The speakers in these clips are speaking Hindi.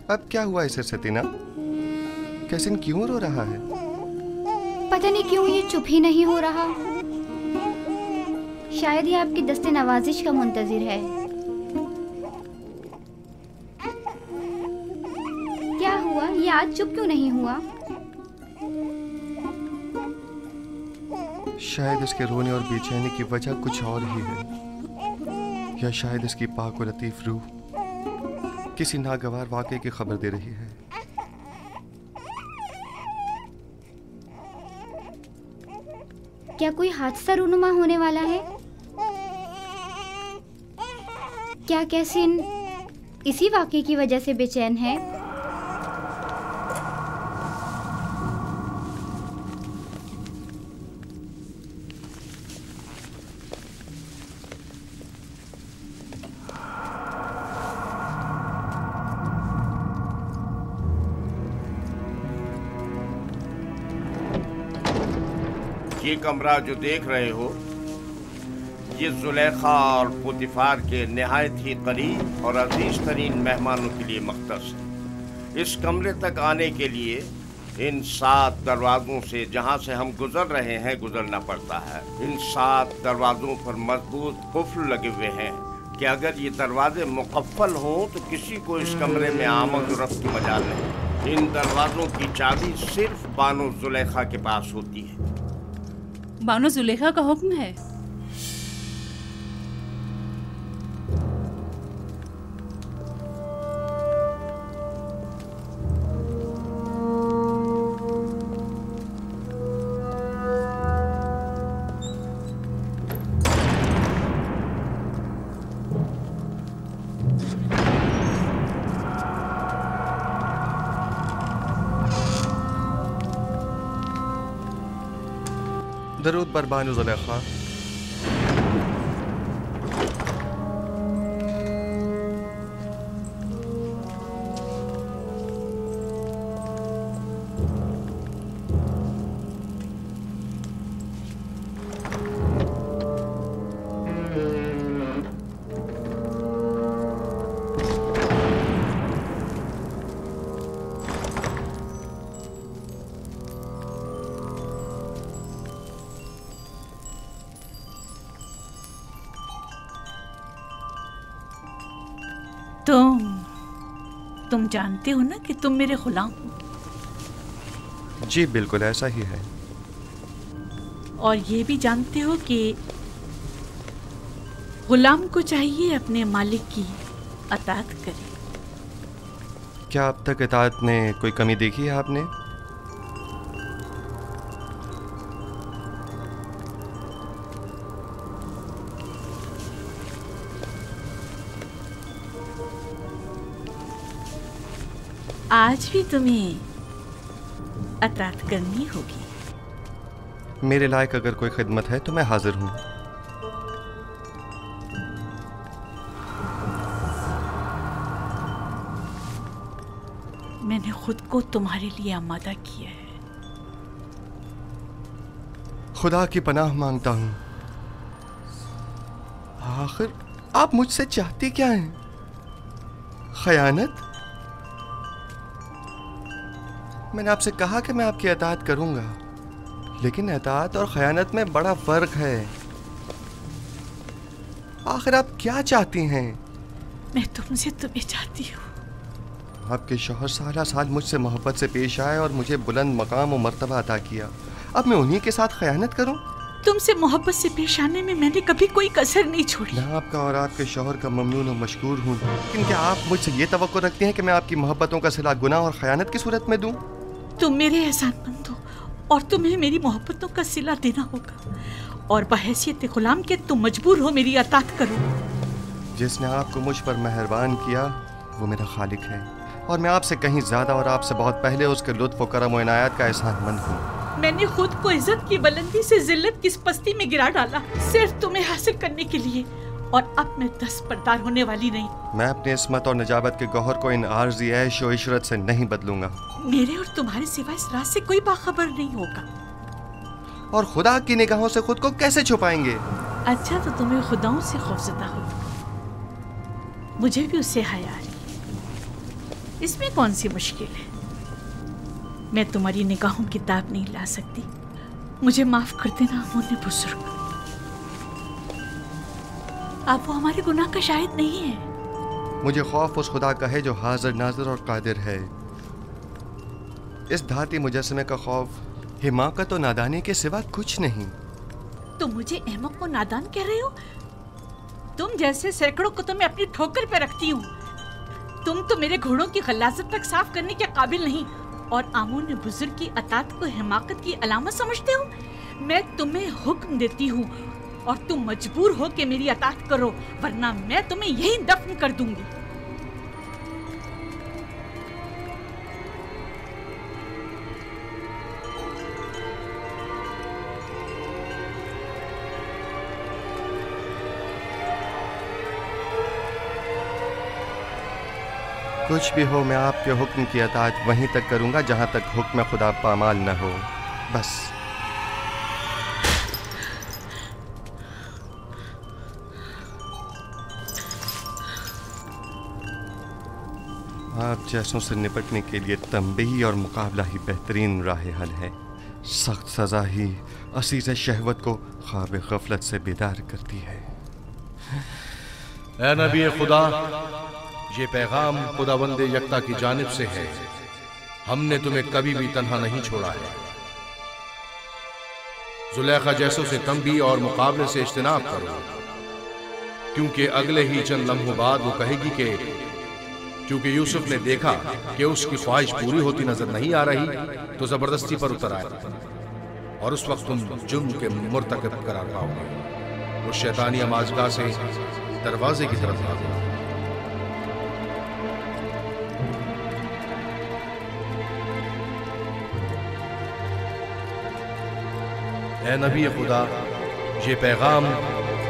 अब क्या हुआ इसे सतीना? कैसिन क्यों रो रहा है? पता नहीं क्यों ये चुप ही नहीं हो रहा। शायद ये आपकी दस्ते नवाजिश का मुंतजिर है। क्या हुआ? ये आज चुप क्यों नहीं हुआ? शायद इसके रोने और बेचैनी की वजह कुछ और ही है, या शायद इसकी पाक और लतीफ रूह किसी नागवार वाक़े की खबर दे रही है। क्या कोई हादसा रूनुमा होने वाला है? क्या कैसिन इसी वाक़े की वजह से बेचैन है? ये कमरा जो देख रहे हो, ये जुलेखा और पुतिफार के निहायत ही करीब और अजीज तरीन मेहमानों के लिए मख्तस है। इस कमरे तक आने के लिए इन 7 दरवाजों से, जहाँ से हम गुजर रहे हैं, गुजरना पड़ता है। इन 7 दरवाजों पर मजबूत कुफ्ल लगे हुए हैं कि अगर ये दरवाजे मुकफ्फल हों तो किसी को इस कमरे में आमद और रफ्त की मजाल नहीं। इन दरवाजों की चाबी सिर्फ बानो जुलेखा के पास होती है। बानो जुलेखा का हुक्म है। दरूद बर बानो जुलेखा। तुम जानते हो ना कि तुम मेरे गुलाम हो। जी बिल्कुल ऐसा ही है। और ये भी जानते हो कि गुलाम को चाहिए अपने मालिक की अताअत करे। क्या अब तक इताअत में कोई कमी देखी है आपने? आज भी तुम्हें अताअत करनी होगी। मेरे लायक अगर कोई खिदमत है तो मैं हाजिर हूँ। मैंने खुद को तुम्हारे लिए आमादा किया है। खुदा की पनाह मांगता हूँ। आखिर आप मुझसे चाहती क्या हैं? खयानत? मैंने आपसे कहा कि मैं आपकी अताअत करूंगा, लेकिन अताअत और खयानत में बड़ा फर्क है। आखिर आप क्या चाहती हैं? मैं तुमसे तुम्हें चाहती हूँ। आपके शौहर सारा साल मुझसे मोहब्बत से पेश आए और मुझे बुलंद मकाम और मर्तबा अता किया। अब मैं उन्हीं के साथ खयानत करूं? तुमसे मोहब्बत से पेश आने में मैंने कभी कोई कसर नहीं छोड़ी। मैं आपका और आपके शौहर का ममनून और मशकूर हूँ, लेकिन क्या आप मुझसे ये तवक्को रखती हैं कि मैं आपकी मोहब्बतों का सिला गुनाह और खयानत की सूरत में दूं? तुम मेरे एहसानमंद हो और तुम्हें मेरी मोहब्बतों का सिला देना होगा, और बहैसियत गुलाम के तुम मजबूर हो मेरी अताअत करो। जिसने आपको मुझ पर मेहरबान किया वो मेरा खालिक है, और मैं आपसे कहीं ज्यादा और आपसे बहुत पहले उसके लुत्फ और करम और इनायत का एहसानमंद हूँ। मैंने खुद को इज्जत की बुलंदी से जिल्लत की पस्ती में गिरा डाला सिर्फ तुम्हें हासिल करने के लिए, और अब मैं दस्तबरदार होने वाली नहीं। मैं अपनी इस्मत और नजाबत के गौहर को इन आर्जी ऐश और इशरत से नहीं बदलूंगा। मेरे और तुम्हारे सिवा इस राज से कोई बाखबर नहीं होगा। और खुदा की निगाहों से खुद को कैसे छुपाएंगे? अच्छा तो तुम्हें खुदाओं से खौफजदा हो, मुझे भी उससे हया आ रही। इसमें कौन सी मुश्किल है? मैं तुम्हारी निगाहों की ताब नहीं ला सकती। मुझे माफ कर देना अमून्य बुजुर्ग। आप वो हमारे गुनाह का शाहिद नहीं है। मुझे खौफ उस खुदा का है जो हाजिर नाजिर और कादिर है। इस धाती मुजस्समे का खौफ हिमाकत और नादानी के सिवा कुछ नहीं। तुम मुझे अहमक और नादान कह रहे हो? तुम जैसे सैकड़ों को तो मैं अपनी ठोकर पे रखती हूँ। तुम तो मेरे घोड़ों की गलाजत तक साफ करने के काबिल नहीं, और अमून्य बुजुर्ग की अतात को हिमाकत की अलामत समझते हो? मैं तुम्हें हुक्म देती हूँ और तुम मजबूर हो कि मेरी अतात करो, वरना मैं तुम्हें यहीं दफन कर दूंगी। कुछ भी हो, मैं आपके हुक्म की अताअत वहीं तक करूंगा जहां तक हुक्म खुदा पामाल न हो। बस आप जैसों से निपटने के लिए तंबीही और मुकाबला ही बेहतरीन राह हल है। सख्त सजा ही असीज़ शहवत को ख्वाब गफलत से बेदार करती है। ऐ नबी खुदा, ये पैगाम खुदावंद यकता की जानिब से है। हमने तुम्हें कभी भी तन्हा नहीं छोड़ा है। जुलेखा जैसों से तंबी और मुकाबले से इज्तिनाब करो, क्योंकि अगले ही चंद लम्हों बाद वो कहेगी कि क्योंकि यूसुफ ने देखा कि उसकी ख्वाहिश पूरी होती नजर नहीं आ रही, तो जबरदस्ती पर उतर आए, और उस वक्त तुम जुर्म के मुर्तकब करार पाओगे। उस शैतानी अमाजगाह से दरवाजे की तरफ भागो। ऐ नबी खुदा, ये पैगाम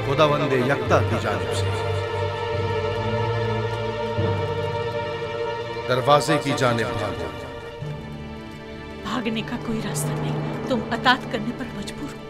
खुदावंद यकता की जानिब से दरवाजे की जानिब भागो। भागने का कोई रास्ता नहीं, तुम अतात करने पर मजबूर हो।